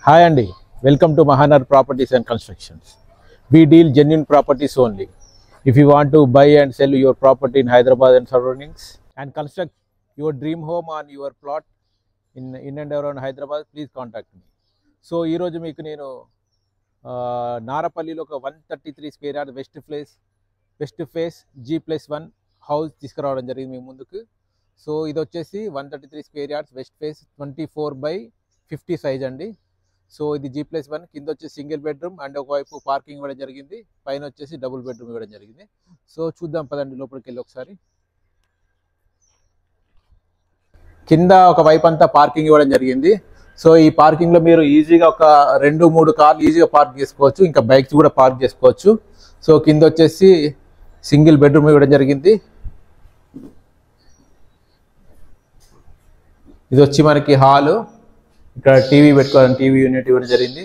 Hi Andy, welcome to Mahanar Properties and Constructions. We deal genuine properties only. If you want to buy and sell your property in Hyderabad and surroundings and construct your dream home on your plot in and around Hyderabad, please contact me. So ee roju meeku nenu Narapalli lo oka 133 square yard west face G+1 house తీసుకురావడం జరిగింది మీ ముందుకు. So ఇది వచ్చేసి 133 square yards west face 24/50 size అండి. So ఇది G+1 కింద వచ్చి single bedroom and ఒకవైపు పార్కింగ్ ఇవ్వడం జరిగింది, పైన వచ్చేసి డబుల్ బెడ్రూమ్ ఇవ్వడం జరిగింది. సో చూద్దాం పదండి లోపలికి వెళ్ళి ఒకసారి. కింద ఒక వైపు అంతా పార్కింగ్ ఇవ్వడం జరిగింది. సో ఈ పార్కింగ్ లో మీరు ఈజీగా ఒక 2-3 కార్లు ఈజీగా పార్క్ చేసుకోవచ్చు, ఇంకా బైక్స్ కూడా పార్క్ చేసుకోవచ్చు. సో కింద వచ్చేసి సింగిల్ బెడ్రూమ్ ఇవ్వడం జరిగింది. ఇది వచ్చి మనకి హాలు, ఇక్కడ టీవీ పెట్టుకోవాలని టీవీ యూనిట్ ఇవ్వడం జరిగింది.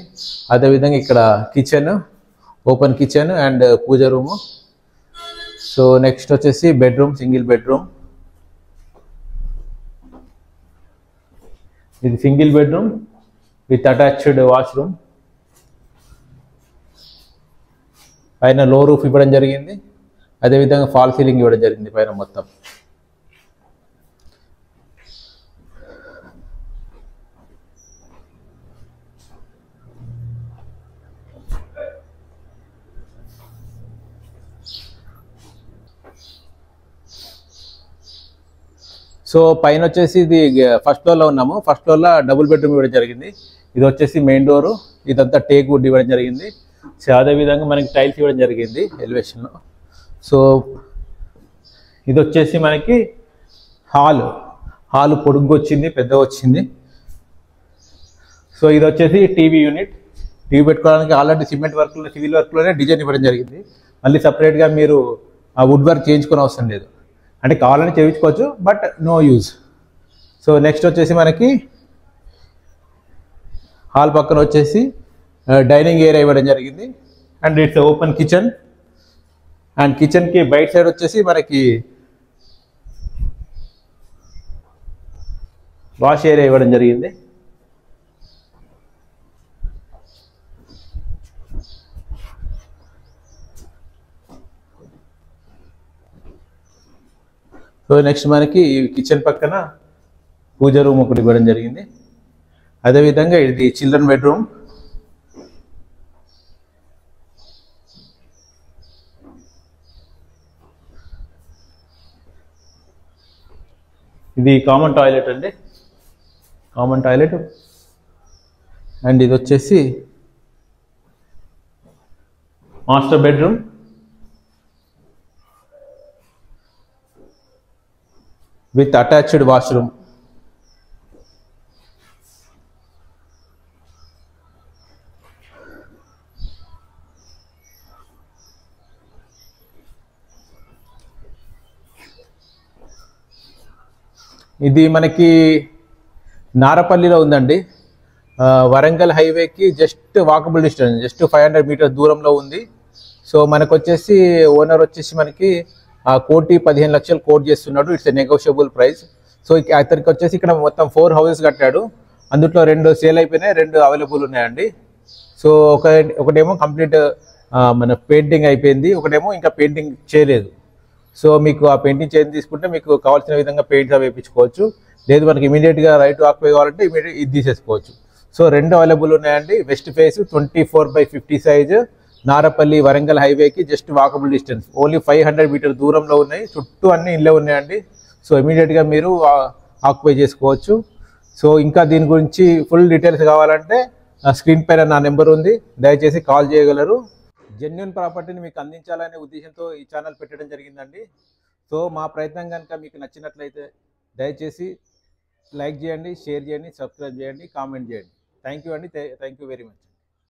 అదేవిధంగా ఇక్కడ kitchen, open kitchen and puja room. So next వచ్చేసి బెడ్రూమ్, సింగిల్ బెడ్రూమ్. ఇది single bedroom with attached washroom. పైన లో రూఫ్ ఇవ్వడం జరిగింది, అదేవిధంగా ఫాల్ సీలింగ్ ఇవ్వడం జరిగింది పైన మొత్తం. సో పైన వచ్చేసి ఇది ఫస్ట్ ఫ్లోర్లో ఉన్నాము. ఫస్ట్ ఫ్లోర్లో డబుల్ బెడ్రూమ్ ఇవ్వడం జరిగింది. ఇది వచ్చేసి మెయిన్ డోరు, ఇదంతా టేక్ వుడ్ ఇవ్వడం జరిగింది. సో అదేవిధంగా మనకి టైల్స్ ఇవ్వడం జరిగింది ఎలివేషన్లో. సో ఇది వచ్చేసి మనకి హాలు పొడుగ్గా వచ్చింది, పెద్దగా వచ్చింది. సో ఇది వచ్చేసి టీవీ యూనిట్. టీవీ పెట్టుకోవడానికి ఆల్రెడీ సిమెంట్ వర్క్లో, సివిల్ వర్క్లోనే డిజైన్ ఇవ్వడం జరిగింది. మళ్ళీ సపరేట్గా మీరు ఆ వుడ్ వర్క్ చేయించుకునే అవసరం లేదు, అంటే కావాలని చేయించుకోవచ్చు but no use. So next వచ్చేసి మనకి హాల్ పక్కన వచ్చేసి డైనింగ్ ఏరియా ఇవ్వడం జరిగింది and it's open kitchen. And కిచెన్కి బయట సైడ్ వచ్చేసి మనకి వాష్ ఏరియా ఇవ్వడం జరిగింది. సో నెక్స్ట్ మనకి కిచెన్ పక్కన పూజ రూమ్ ఒకటి ఇవ్వడం జరిగింది. అదేవిధంగా ఇది చిల్డ్రన్ బెడ్రూమ్. ఇది కామన్ టాయిలెట్ అండి, కామన్ టాయిలెట్. అండ్ ఇది వచ్చేసి master bedroom. With attached washroom. ఇది మనకి నారపల్లిలో ఉందండి. వరంగల్ హైవేకి just walkable distance, just 500 metres దూరంలో ఉంది. సో మనకు వచ్చేసి ఓనర్ వచ్చేసి మనకి 1,15,00,000 కోట్ చేస్తున్నాడు. It's a negotiable price. So అతనికి వచ్చేసి ఇక్కడ మొత్తం 4 హౌసెస్ కట్టాడు, అందులో 2 సేల్ అయిపోయినాయి, 2 అవైలబుల్ ఉన్నాయండి. సో ఒకటేమో కంప్లీట్ మన పెయింటింగ్ అయిపోయింది, ఒకటేమో ఇంకా పెయింటింగ్ చేయలేదు. సో మీకు ఆ పెయింటింగ్ చేంజ్ తీసుకుంటే మీకు కావాల్సిన విధంగా పెయింట్స్ అవి వేయించుకోవచ్చు. లేదు మనకి ఇమీడియట్గా రైట్ ఆక్యుపై కావాలంటే ఇమీడియట్ ఇది తీసేసుకోవచ్చు. సో 2 అవైలబుల్ ఉన్నాయండి. West face 24/50 size, Narapalli Warangal హైవేకి just walkable distance, only 500 metre దూరంలో ఉన్నాయి. చుట్టూ అన్ని ఇళ్ళే ఉన్నాయండి. సో ఇమీడియట్గా మీరు ఆక్యుపై చేసుకోవచ్చు. సో ఇంకా దీని గురించి ఫుల్ డీటెయిల్స్ కావాలంటే స్క్రీన్ పైన నా నెంబర్ ఉంది, దయచేసి కాల్ చేయగలరు. జెన్యూన్ ప్రాపర్టీని మీకు అందించాలనే ఉద్దేశంతో ఈ ఛానల్ పెట్టడం జరిగిందండి. సో మా ప్రయత్నం కనుక మీకు నచ్చినట్లయితే దయచేసి లైక్ చేయండి, షేర్ చేయండి, సబ్స్క్రైబ్ చేయండి, కామెంట్ చేయండి. థ్యాంక్ యూ అండి, థ్యాంక్ యూ వెరీ మచ్.